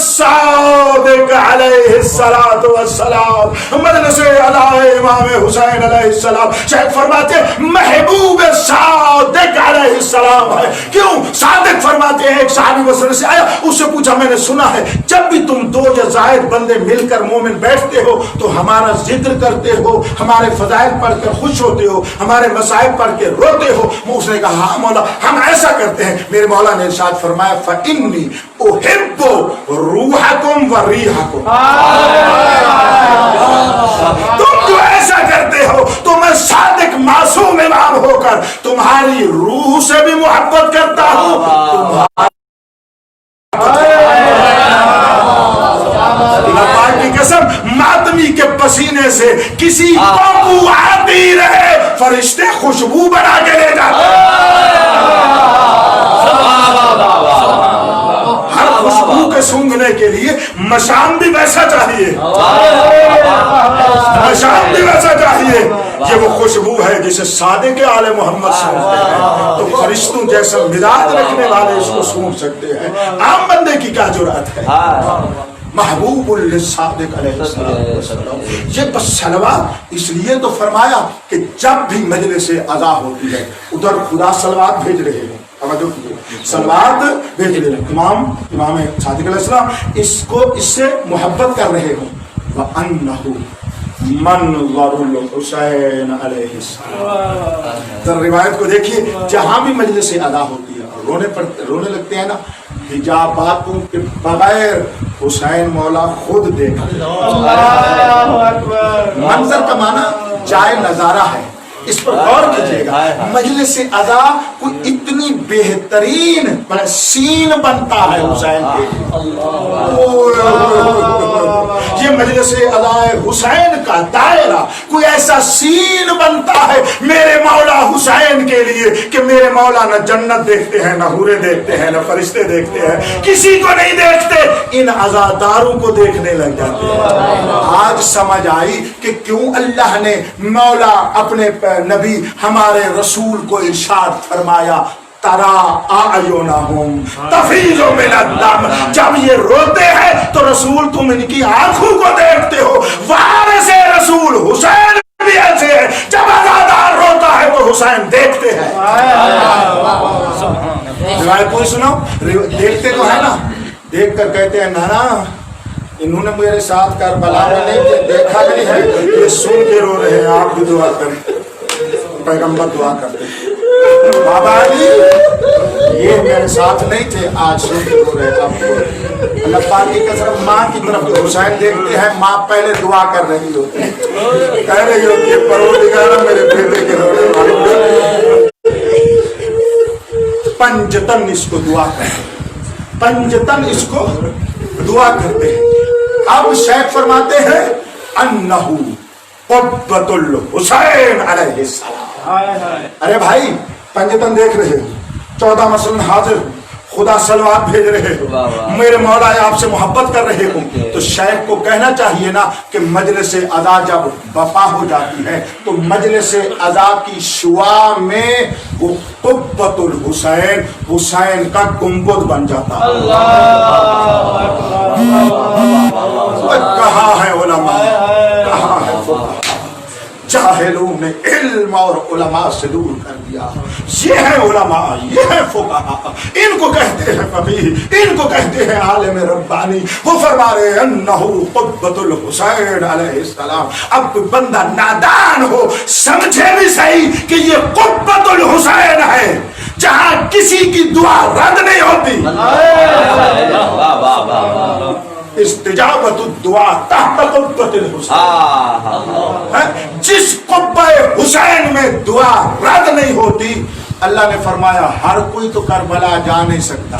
الصادق علیہ الصلوۃ والسلام، مجلس اعلیٰ امام حسین علیہ السلام، شیخ فرماتے ہیں محبوب صادق علیہ السلام ہے۔ کیوں صادق فرماتے ہیں؟ ایک صحابی بصرے سے آیا، اس سے پوچھا میں نے سنا ہے جب بھی تم دو یا زائد بندے مل کر مومن بیٹھتے ہو تو ہمارا ذکر کرتے ہو، ہمارے فضائل پڑھ کر خوش ہوتے ہو، ہمارے مسائب پڑھ کے روتے ہو۔ اس نے کہا ہاں مولا ہم ایسا کرتے ہیں۔ میرے مولا نے ارشاد فرمایا فإنی احب روحکم و ریحکم، تم جو ایسا کرتے ہو تو میں صادق معصوم امام ہو کر تمہاری روح سے بھی محبت کرتا ہوں، اللہ پاک کی قسم ماتمی کے پسینے سے کسی کو بو آتی رہے فرشتے خوشبو بنا کے لے جاتے ہیں۔ ہر خوشبو کے سونگھنے کے لیے مشام بھی ویسا چاہیے، مشام بھی ویسا چاہیے۔ یہ وہ خوشبو ہے جسے صادق آل محمد سونگتے ہیں، تو فرشتوں جیسا مزاج رکھنے والے اس کو سونگ سکتے ہیں، عام بندے کی کیا جرأت ہے؟ محبوب للصادق علیہ السلام۔ یہ بس صلوات اس لیے تو فرمایا کہ جب بھی مجلس عزا ہوتی ہے ادھر خدا صلوات بھیج رہے ہیں، صلوات بھیج رہے ہیں، امام صادق علیہ السلام اس سے محبت کر رہے ہوں۔ وَأَنَّهُ منظر الحسین علیہ السلام۔ ذرا روایت کو دیکھیے، جہاں بھی مجلس عزا ہوتی ہے رونے لگتے ہیں نا، حجاباتوں کے بغیر حسین مولا خود دیکھا۔ منظر کا معنی جائے نظارہ ہے، اس پر غور کیجئے گا۔ مجلس عزا کوئی اتنی بہترین سین بنتا ہے حسین کے، یہ مجلس عزا حسین کا دائرہ کوئی ایسا سین بنتا ہے میرے مولا حسین کے لیے کہ میرے مولا نہ جنت دیکھتے ہیں، نہ حوریں دیکھتے ہیں، نہ فرشتے دیکھتے ہیں، کسی کو نہیں دیکھتے، ان عزاداروں کو دیکھنے لگ جاتے ہیں۔ آج سمجھ آئی کہ کیوں اللہ نے مولا اپنے نبی ہمارے رسول کو ارشاد فرمایا ترا اعینہم تفیض من الدم، جب یہ روتے ہیں تو رسول تم ان کی آنکھوں کو دیکھتے ہو۔ وارث رسول حسین بھی ایسے ہے، جب عزادار روتا ہے تو حسین دیکھتے ہیں۔ روایت کوئی سنو، دیکھتے تو ہے نا، دیکھ کر کہتے ہیں نانا انہوں نے میرے ساتھ کربلا میں نہیں دیکھا بھی ہے، یہ سن کے رو رہے ہیں، آپ بھی دعا کریں، پیغمبر دعا کرتے ہیں بابا علی یہ میرے ساتھ نہیں تھے، آج سن کے رو رہے آپ کو۔ اللہ پاک کی قسم ماں کی طرف حسین دیکھتے ہیں، ماں پہلے دعا کر رہی ہوتی ہے، کہہ رہی ہوتی ہے پروردگار میرے بیٹے کے رونے والے پنجتن اس کو دعا کرتے ہیں، پنجتن اس کو دعا کرتے ہیں۔ اب شیخ فرماتے ہیں انہو قبۃ الحسین علیہ السلام۔ ارے بھائی پنجتن دیکھ رہے ہو، 14 مثلاً حاضر، خدا صلوات بھیج رہے ہو، میرے مولا آپ سے محبت کر رہے ہوں، تو شیخ کو کہنا چاہیے نا کہ مجلس عزا جب بپا ہو جاتی ہے تو مجلس عزا کی شعاع میں وہ قبۃ الحسین، حسین کا گنبد بن جاتا ہے۔ کہاں ہے علماء، کہاں ہے فقہاء؟ جاہلوں نے علم اور علماء سے دور کر دیا۔ یہ ہے علماء، یہ ہے فقہاء، ان کو کہتے ہیں فقیہ، ان کو کہتے ہیں عالم ربانی۔ وہ فرما رہے ہیں انہو قبۃ الحسین علیہ السلام۔ اب کوئی بندہ نادان ہو سمجھے بھی صحیح کہ یہ قبۃ الحسین ہے جہاں کسی کی دعا رد نہیں ہوتی۔ استجابت الدعاء تحت قبۃ الحسین، جس قبہ حسین میں دعا رد نہیں ہوتی، اللہ نے فرمایا ہر کوئی تو کربلا جا نہیں سکتا،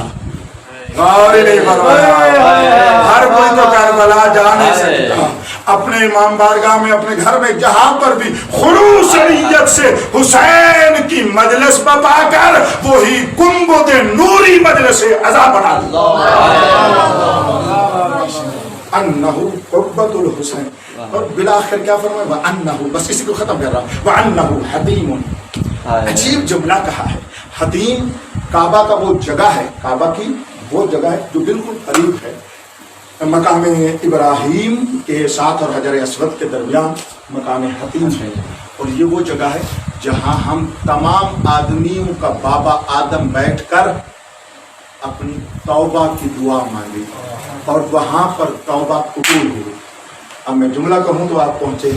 غور ہی نہیں فرمایا، ہر کوئی تو کربلا جا نہیں سکتا۔ اپنے امام بارگاہ میں، اپنے گھر میں، جہاں پر بھی خلوص نیت سے حسین کی مجلس بپا کر وہی گنبد نوری مجلس عزا بنا انہو قبۃ الحسین۔ اور بالآخر کیا فرمایا وانہو، بس اسی کو ختم کر رہا، وانہو حتیم۔ عجیب جملہ کہا ہے، حتیم کعبہ کا وہ جگہ ہے، کعبہ کی وہ جگہ ہے جو بالکل قریب ہے، مقام ابراہیم کے ساتھ اور حجر اسود کے درمیان مقام حتیم ہے، اور یہ وہ جگہ ہے جہاں ہم تمام آدمیوں کا بابا آدم بیٹھ کر اپنی توبہ کی دعا مانگی اور وہاں پر توبہ قبول ہوئی۔ اب میں جملہ کہوں تو آپ پہنچے۔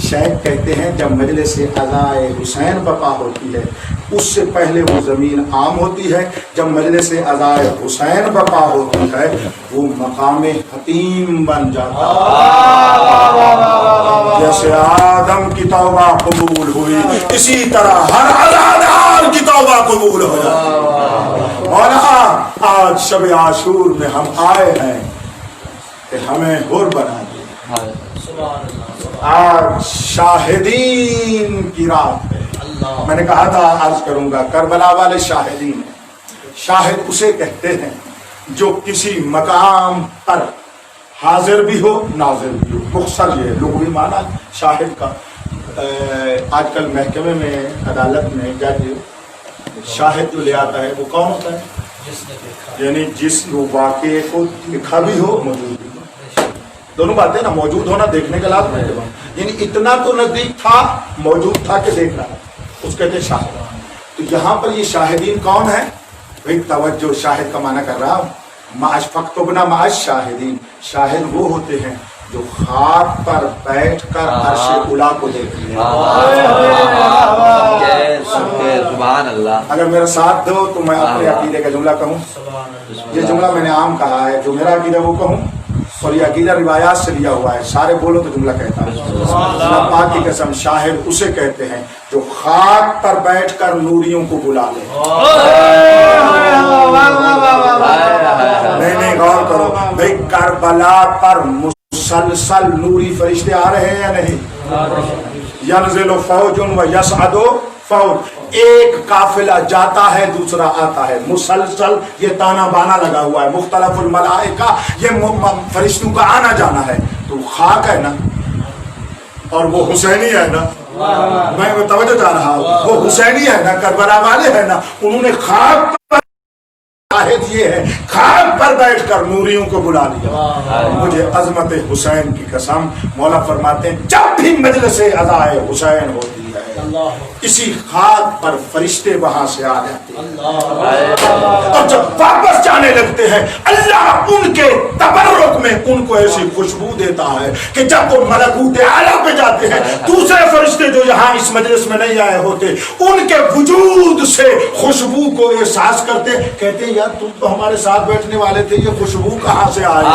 شیخ کہتے ہیں جب مجلس عزائے حسین برپا ہوتی ہے اس سے پہلے وہ زمین عام ہوتی ہے، جب مجلس عزائے حسین برپا ہوتی ہے وہ مقام حتیم بن جاتا ہے۔ جیسے آدم کی توبہ قبول ہوئی اسی طرح ہر عزادار کی توبہ قبول ہو جاتی ہے۔ مولا آج شب عاشور میں ہم آئے ہیں کہ ہمیں حر بنا دیا۔ آج شاہدین کی رات ہے۔ میں نے کہا تھا عرض کروں گا، کربلا والے شاہدین ہیں۔ شاہد اسے کہتے ہیں جو کسی مقام پر حاضر بھی ہو ناظر بھی ہو۔ مختصر یہ لغوی معنی شاہد کا۔ آج کل محکمے میں عدالت میں جج شاہد جو لے آتا ہے وہ کون ہوتا ہے؟ یعنی جس واقعے کو دیکھا بھی ہو موجود بھی ہو، دونوں باتیں نا، موجود ہونا دیکھنے کے لحاظ میں، یعنی اتنا تو نزدیک تھا، موجود تھا کہ دیکھ رہا، اس کہتے ہیں شاہد۔ تو یہاں پر یہ شاہدین کون ہیں؟ بھائی توجہ، شاہد کا معنی کر رہا ہوں، معاش فاکتبنا معاش شاہدین۔ شاہد وہ ہوتے ہیں جو خاک پر بیٹھ کر عرش اولی کو دیکھتے ہیں۔ سبحان اللہ۔ اگر میرا ساتھ دو تو میں اپنے عقیدے کا جملہ کہوں۔ یہ جملہ میں نے عام کہا ہے، جو میرا عقیدہ وہ کہوں، اور یہ عقیدہ روایات سے لیا ہوا ہے، سارے بولو تو جملہ کہتا ہے۔ اللہ پاک کی قسم، شاہد اسے کہتے ہیں جو خاک پر بیٹھ کر نوریوں کو بلا لے۔ نہیں غور کرو بھائی، کربلا پر مسلسل نوری فرشتے آ رہے ہیں یا نہیں؟ ینزل فوج و یصعد فوج، ایک قافلہ جاتا ہے دوسرا آتا ہے، مسلسل یہ تانا بانا لگا ہوا ہے، مختلف الملائکہ، یہ فرشتوں کا آنا جانا ہے۔ تو خاک ہے نا، اور وہ حسینی ہے نا، میں توجہ چاہ رہا ہوں، وہ حسینی ہے نا، کربلا والے ہیں نا، انہوں نے خاک پر، شاہد یہ ہے خاک پر بیٹھ کر نوریوں کو بلا لیا۔ مجھے عظمت حسین کی قسم، مولا فرماتے ہیں جب بھی مجلس عزائے حسین ہوتی ہے اسی خاک پر فرشتے وہاں سے آ جاتے ہیں، اور جب واپس جانے لگتے ہیں اللہ ان کے تبرک میں ان کو ایسی خوشبو دیتا ہے کہ جب وہ ملکوت اعلیٰ پہ جاتے ہیں دوسرے فرشتے جو یہاں اس مجلس میں نہیں آئے ہوتے ان کے وجود سے خوشبو کو احساس کرتے، کہتے ہیں یار تم تو ہمارے ساتھ بیٹھنے والے تھے، یہ خوشبو کہاں سے آئی؟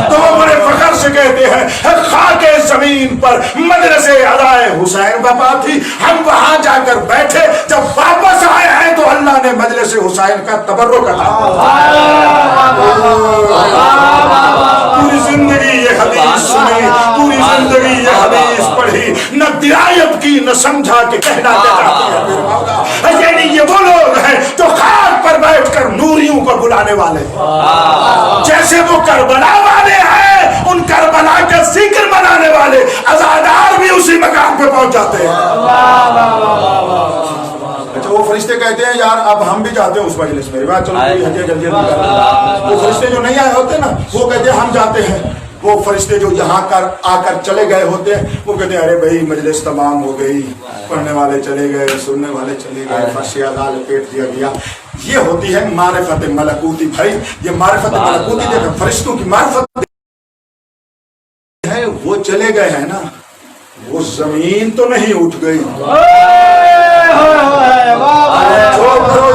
تو وہ بڑے فخر سے کہتے ہیں خاک زمین پر مجلس عزائے حسین بپا تھی، ہم وہاں جا کر بیٹھے، جب واپس آئے ہیں تو اللہ نے مجلس حسین کا تبرک عطا کیا۔ پوری زندگی یہ حدیث سنی، پوری زندگی یہ حدیث پڑھی، نہ درایت کی نہ سمجھا کہ کہنا کیا چاہتے ہیں میرے مولا۔ یعنی یہ وہ لوگ ہیں جو خاک پر بیٹھ کر نوریوں کو بلانے والے، جیسے وہ کربلا والے ہیں، ان کربلا کا ذکر منانے والے عزادار بھی اسی مقام پہ پہنچ جاتے ہیں۔ اچھا وہ فرشتے کہتے ہیں یار اب ہم بھی جاتے ہیں اس مجلس میں، چلو جلدی وہ فرشتے جو نہیں آئے ہوتے نا وہ کہتے ہیں ہم جاتے ہیں، وہ فرشتے جو یہاں آ کر چلے گئے ہوتے ہیں وہ کہتے ہیں ارے بھائی مجلس تمام ہو گئی، پڑھنے والے چلے گئے، سننے والے چلے گئے، فرش اعلیٰ لپیٹ دیا گیا۔ یہ ہوتی ہے معرفت ملکوتی۔ بھائی یہ معرفت ملکوتی دیکھیں، فرشتوں کی معرفت ہے، وہ چلے گئے ہیں نا، وہ زمین تو نہیں اٹھ گئی۔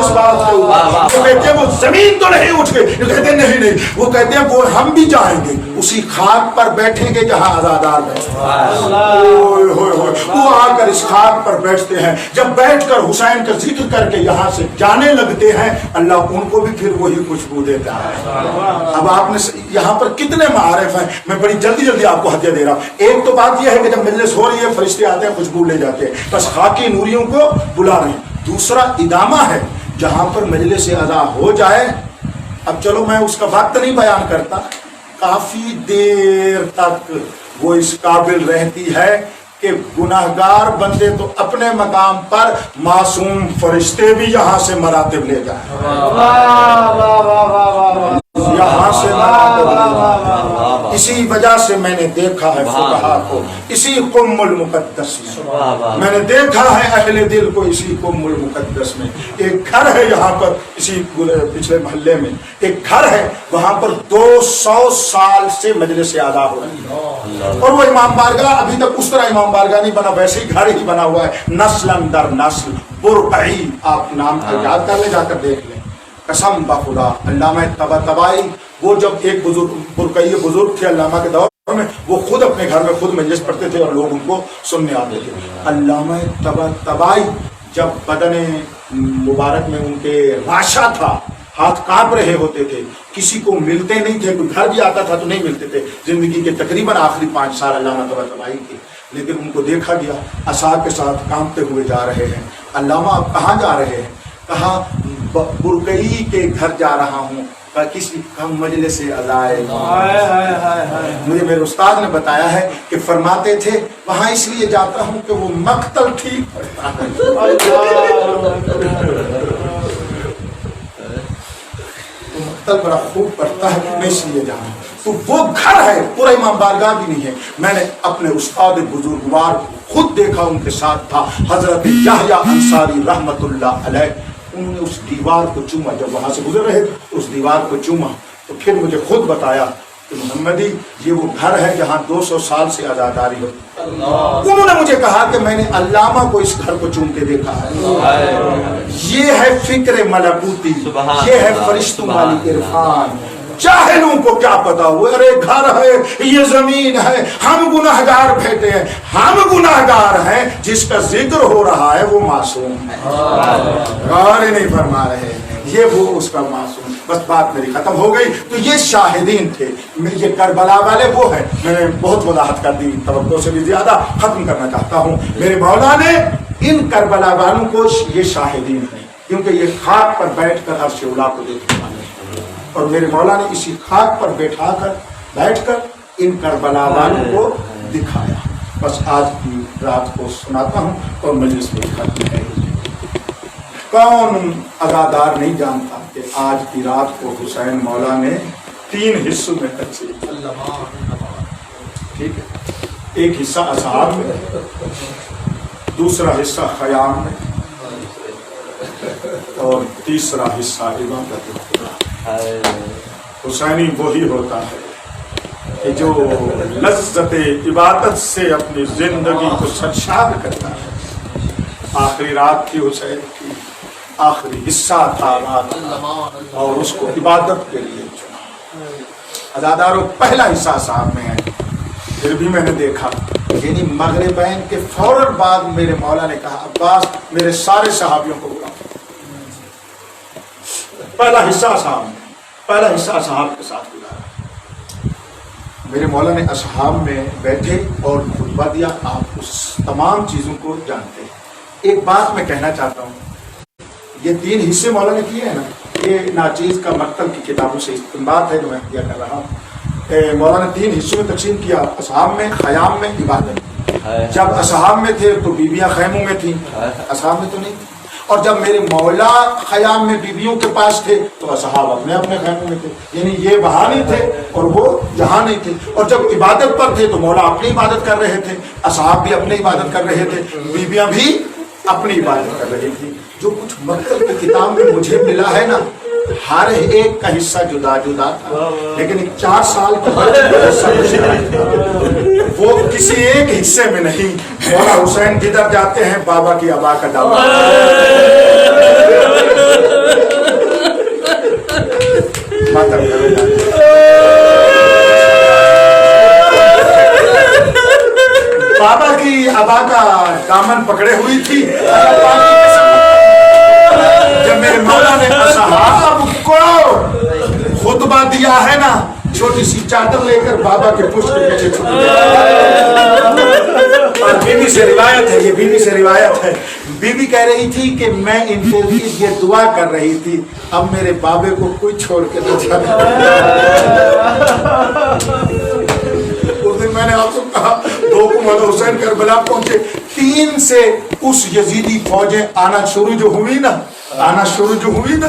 اس بات کے اوپر وہ کہتے ہیں وہ زمین تو نہیں اٹھ گئی، وہ کہتے ہیں نہیں، وہ کہتے ہیں وہ ہم بھی جائیں گے، اسی خاک پر بیٹھیں گے جہاں عزادار بیٹھتے ہیں۔ وہ آ کر اس خاک پر بیٹھتے ہیں، جب بیٹھ کر حسین کا ذکر کر کے یہاں سے جانے لگتے ہیں اللہ ان کو بھی پھر وہی خوشبو دیتا ہے۔ اب آپ نے یہاں پر کتنے معارف ہیں، میں بڑی جلدی آپ کو ہدیہ دے رہا ہوں۔ ایک تو بات یہ ہے کہ جب مجلس ہو رہی ہے فرشتے آتے ہیں خوشبو لے جاتے ہیں، بس خاکی نوریوں کو بلا رہے ہیں۔ دوسرا ادامہ ہے جہاں پر مجلس عزا ہو جائے، اب چلو میں اس کا وقت نہیں بیان کرتا، کافی دیر تک وہ اس قابل رہتی ہے کہ گناہگار بندے تو اپنے مقام پر، معصوم فرشتے بھی یہاں سے مراتب لے جائیں۔ یہاں سے اسی وجہ سے میں نے دیکھا ہے فقہا کو اسی قم المقدس میں، میں نے دیکھا ہے اہل دل کو اسی قم المقدس میں. ایک گھر ہے یہاں پر اسی پچھلے محلے میں، ایک گھر ہے وہاں پر 200 سال سے مجلس ادا ہو رہی ہے، اور وہ امام بارگاہ ابھی تک اس طرح امام بارگاہ نہیں بنا، ویسے ہی گھر ہی بنا ہوا ہے، نسل در نسل برقعی. آپ نام یاد کر لیں، جا کر دیکھ لیں. قسم بخدا علامہ طباطبائی وہ جب ایک بزرگ برقعی بزرگ تھے علامہ کے دور میں، وہ خود اپنے گھر میں خود مجلس پڑھتے تھے اور لوگ ان کو سننے آتے تھے. علامہ طباطبائی جب بدن مبارک میں ان کے راشا تھا، ہاتھ کانپ رہے ہوتے تھے، کسی کو ملتے نہیں تھے، کوئی گھر بھی آتا تھا تو نہیں ملتے تھے. زندگی کے تقریباً آخری 5 سال علامہ طباطبائی کے، لیکن ان کو دیکھا گیا عصا کے ساتھ کانپتے ہوئے جا رہے ہیں. علامہ آپ کہاں جا رہے ہیں؟ کہا برقعی کے گھر جا رہا ہوں. کسی کم مجلس سے ادائے. مجھے میرے استاد نے بتایا ہے کہ فرماتے تھے وہاں اس لیے جاتا ہوں کہ وہ مقتل ٹھیک پڑتا ہے، مقتل بڑا خوب پڑتا ہے، میں اس لیے جا رہا ہوں. تو وہ گھر ہے، پورا امام بارگاہ بھی نہیں ہے. میں نے اپنے استاد بزرگوار خود دیکھا، ان کے ساتھ تھا حضرت یحییٰ انصاری رحمت اللہ علیہ. انہوں نے اس دیوار کو چوما، جب وہاں سے گزر رہے تھے اس دیوار کو چوما تو پھر مجھے خود بتایا کہ محمدی یہ وہ گھر ہے جہاں 200 سال سے عزاداری ہوتی. انہوں نے مجھے کہا کہ میں نے علامہ کو اس گھر کو چومتے دیکھا ہے. یہ ہے فکر ملکوتی، یہ ہے فرشتوں والی عرفان. جاہلوں کو کیا پتا ہوا، ارے گھر ہے، یہ زمین ہے، ہم گناہگار بیٹھے ہیں. ہم گناہگار ہیں، جس کا ذکر ہو رہا ہے وہ معصوم ہے. غور نہیں فرما رہے ہیں، یہ وہ اس کا معصوم. بس بات میری ختم ہو گئی. تو یہ شاہدین تھے. یہ کربلا والے وہ ہیں. میں نے بہت وضاحت کر دی، توقع سے بھی زیادہ ختم کرنا چاہتا ہوں. میرے مولا نے ان کربلا والوں کو یہ شاہدین ہیں، کیونکہ یہ خاک پر بیٹھ کر عرش اولا کو دیکھنے والے، اور میرے مولا نے اسی خاک پر بیٹھ کر ان کربلا والوں کو دکھایا. بس آج کی رات کو سناتا ہوں اور مجلس میں ختم ہے. کون عزادار نہیں جانتا کہ آج کی رات کو حسین مولا نے 3 حصوں میں تقسیم کیا. ٹھیک ہے، ایک حصہ اصحاب میں، دوسرا حصہ خیام میں، اور تیسرا حصہ عبادت. حسینی وہی ہوتا ہے کہ جو لذت عبادت سے اپنی زندگی کو سرشار کرتا ہے. آخری رات تھی حسین کی، آخری حصہ تھا رات، اور اس کو عبادت کے لیے چنا. عزاداروں پہلا حصہ صاحب میں ہے. پھر بھی میں نے دیکھا، یعنی مغربین کے فوراً بعد میرے مولا نے کہا عباس میرے سارے صحابیوں کو بلا. پہلا حصہ اصحاب میں، پہلا حصہ اصحاب کے ساتھ گزارا. میرے مولا نے اصحاب میں بیٹھے اور خطبہ دیا. آپ اس تمام چیزوں کو جانتے ہیں. ایک بات میں کہنا چاہتا ہوں، یہ 3 حصے مولا نے کیے ہیں نا، یہ ناچیز کا مقتل کی کتابوں سے استنباط ہے جو میں کیا کر رہا ہوں. مولا نے 3 حصوں میں تقسیم کیا، اصحاب میں، خیام میں، عبادت. جب اصحاب میں تھے تو بیویاں خیموں میں تھیں، اصحاب میں تو نہیں. اور جب میرے مولا خیام میں بیویوں کے پاس تھے تو اصحاب اپنے اپنے خیموں میں تھے. یعنی یہ وہاں نہیں تھے اور وہ یہاں نہیں تھے. اور جب عبادت پر تھے تو مولا اپنی عبادت کر رہے تھے، اصحاب بھی اپنی عبادت کر رہے تھے، بیویاں بھی اپنی عبادت کر رہی تھی. جو کچھ مقتل کی کتاب میں مجھے ملا ہے نا، ہر ایک کا حصہ جدا جدا تھا، لیکن 4 سال کا وہ کسی ایک حصے میں نہیں. مولا حسین جدھر جاتے ہیں بابا کی ابا کا دعویٰ. بابا کی ابا کا دامن پکڑے ہوئی تھی. جب میرے مولا نے اصحاب کو خطبہ دیا ہے نا، چھوٹی سی چادر لے کر بابا کے پشت کے پیچھے چھپ گیا. اور بیوی سے روایت ہے، یہ بیوی سے روایت ہے، بیوی کہہ رہی تھی کہ میں ان کے لیے یہ دعا کر رہی تھی اب میرے بابے کو کوئی چھوڑ کے نہ جائے. اس دن میں نے آپ کو کہا 2 کو مولا حسین کربلا پہنچے. 3 سے اس یزیدی فوجیں آنا شروع جو ہوئی نا،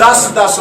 10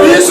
20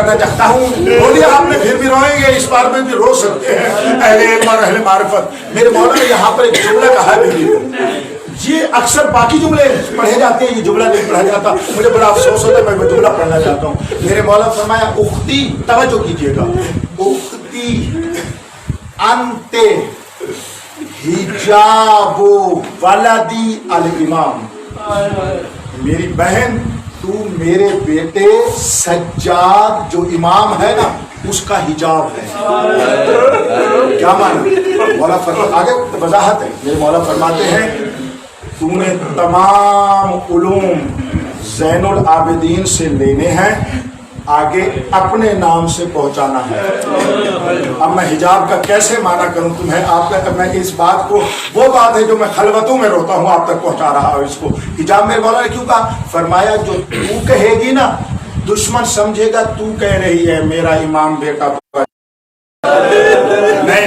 کرنا چاہتا ہوں. بولیے آپ نے پھر بھی روئیں گے, اس بار میں بھی رو سکتے ہیں اہل علم اور اہل معرفت. میرے مولا یہاں پر ایک جملہ کہا بھی, یہ اکثر باقی جملے پڑھے جاتے ہیں, یہ جملہ نہیں پڑھا جاتا, مجھے بڑا افسوس ہوتا ہے, میں وہ جملہ پڑھنا چاہتا ہوں. میرے مولا فرمایا اختی, توجہ کیجئے گا, اختی انت حجاب ولدی الامام, میری بہن تو میرے بیٹے سجاد جو امام ہے نا اس کا حجاب ہے. کیا معنی؟ مولا آگے وضاحت ہے. میرے مولا فرماتے ہیں تو نے تمام علوم زین العابدین سے لینے ہیں, آگے اپنے نام سے پہنچانا ہے. اب میں حجاب کا کیسے معنی کروں تمہیں, آپ کا میں اس بات کو, وہ بات ہے جو میں خلوتوں میں روتا ہوں, آپ تک پہنچا رہا ہوں اس کو. حجاب میرے مولا نے کیوں کہا؟ فرمایا جو تو کہے گی نا دشمن سمجھے گا تو کہہ رہی ہے میرا امام بیٹا.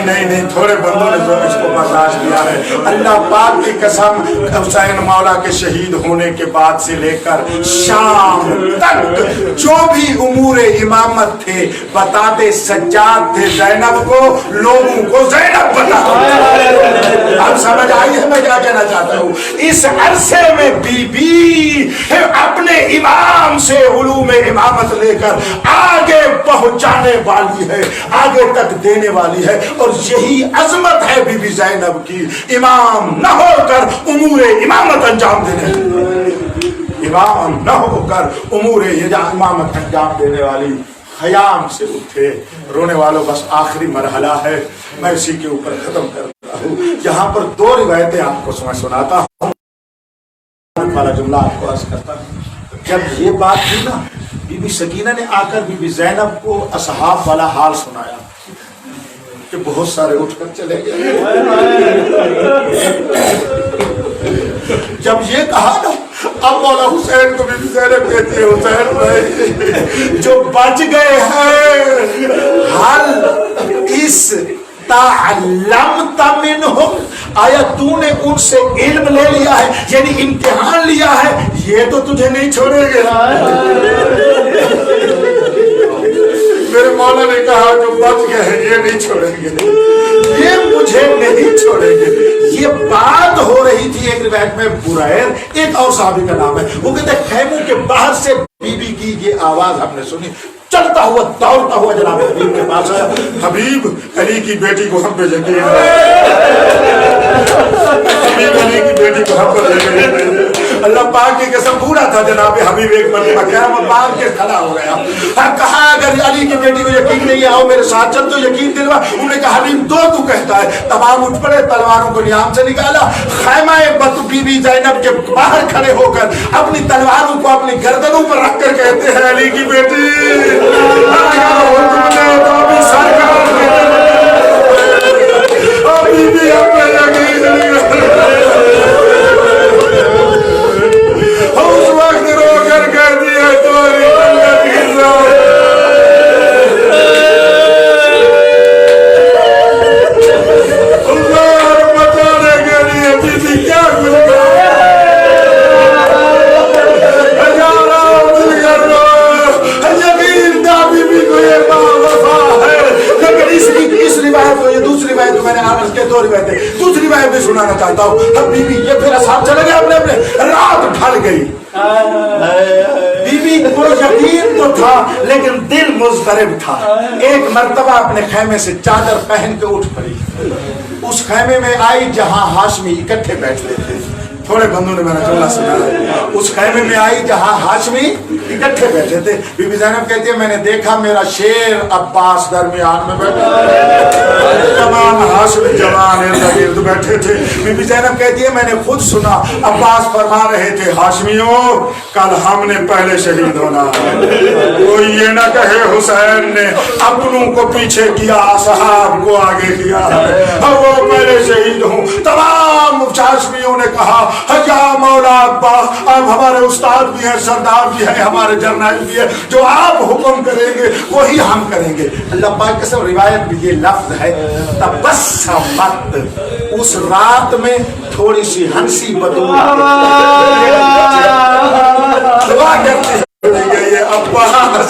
نہیں, تھوڑے بندوں نے جو اس کو برداشت کیا ہے. اللہ پاک کی قسم, حسین مولا کے شہید ہونے کے بعد سے لے کر شام تک جو بھی امور امامت تھے بتاتے سجاد تھے زینب کو, لوگوں کو زینب بتاتے. اب سمجھ آئی ہے میں کیا کہنا چاہتا ہوں؟ اس عرصے میں بی بی اپنے امام سے علوم امامت لے کر آگے پہنچانے والی ہے, آگے تک دینے والی ہے. اور یہی عظمت ہے بی بی زینب کی, امام نہ ہو کر امور امامت انجام دینے, امام نہ ہو کر امور امامت انجام دینے والی. خیام سے اٹھے رونے والوں, بس آخری مرحلہ ہے, میں اسی کے اوپر ختم کرتا ہوں. یہاں پر دو روایتیں آپ کو سناتا ہوں, والا جملہ آپ کو عرض کرتا ہوں. جب یہ بات تھی نا, بی بی سکینہ نے آ کر بی بی زینب کو اصحاب والا حال سنایا کہ بہت سارے اٹھ کر چلے گئے. جب یہ کہا نا, اب مولا حسین کو بی بی زینب کہتی ہے حسین بھائی جو بچ گئے ہیں حل اس تعلمت منہم, آیا تو نے ان سے علم لے لیا ہے, یعنی امتحان لیا ہے, یہ تو تجھے نہیں چھوڑے گے. میرے مولا نے کہا جو بچ گئے ہیں یہ نہیں چھوڑیں گے, یہ مجھے نہیں چھوڑیں گے. یہ بات ہو رہی تھی ایک روایت میں بریر, ایک اور صحابی کا نام ہے, وہ کہتے ہیں خیموں کے باہر سے بی بی کی یہ آواز ہم نے سنی, چلتا ہوا دوڑتا ہوا جناب حبیب کے پاس آیا. حبیب علی کی بیٹی کو ہم پہ یقین ہے, حبیب علی کی بیٹی کو ہم پر یقین ہے. اللہ پاک کی قسم پورا تھا جناب حبیب ایک مرتبہ قیامت باندھ کے کھڑا ہو گیا. کہا اگر علی کی بیٹی کو یقین نہیں ہے آؤ میرے ساتھ چل تو یقین دلوا. انہوں نے کہا حبیب تو کہتا ہے. تمام اٹھ پڑے, تلواروں کو نیام سے نکالا, خیمہ بی بی زینب کے باہر کھڑے ہو کر اپنی تلواروں کو اپنی گردنوں پر رکھ کر کہتے ہیں علی کی بیٹی اس وقت رو کر کہہ دیا بتانے کے لیے بیوی کیا کچھ دوسری بات بھی سنانا چاہتا ہوں. اب بی بی یہ پھر اصحاب چلے گئے اپنے اپنے, رات ڈھل گئی. بی بی کو یقین تو تھا لیکن دل مضطرب تھا. ایک مرتبہ اپنے خیمے سے چادر پہن کے اٹھ پڑی. اس خیمے میں آئی جہاں ہاشمی اکٹھے بیٹھتے تھے, تھوڑے بندوں نے میرا جملہ سنا. اس خیمے میں آئی جہاں ہاشمی اکٹھے بیٹھے تھے. بی بی زینب کہتی ہے میں نے دیکھا میرا شیر عباس درمیان میں بیٹھا, تمام ہاشمی جوان ارد گرد بیٹھے تھے. بی بی زینب کہتی ہے میں نے خود سنا عباس فرما رہے تھے ہاشمیوں کل ہم نے پہلے شہید ہونا, کوئی یہ نہ کہے حسین نے اپنوں کو پیچھے کیا صحاب کو آگے کیا, وہ پہلے شہید ہوں. تمام ہاشمیوں نے کہا یا مولا ابا آپ ہمارے استاد بھی ہیں, سردار بھی ہیں, ہمارے جرنیل بھی ہیں, جو آپ حکم کریں گے وہی ہم کریں گے. اللہ پاک کی سب روایت میں یہ لفظ ہے تبسمت, اس رات میں تھوڑی سی ہنسی دعا کرتی ہے یہ عباس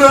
2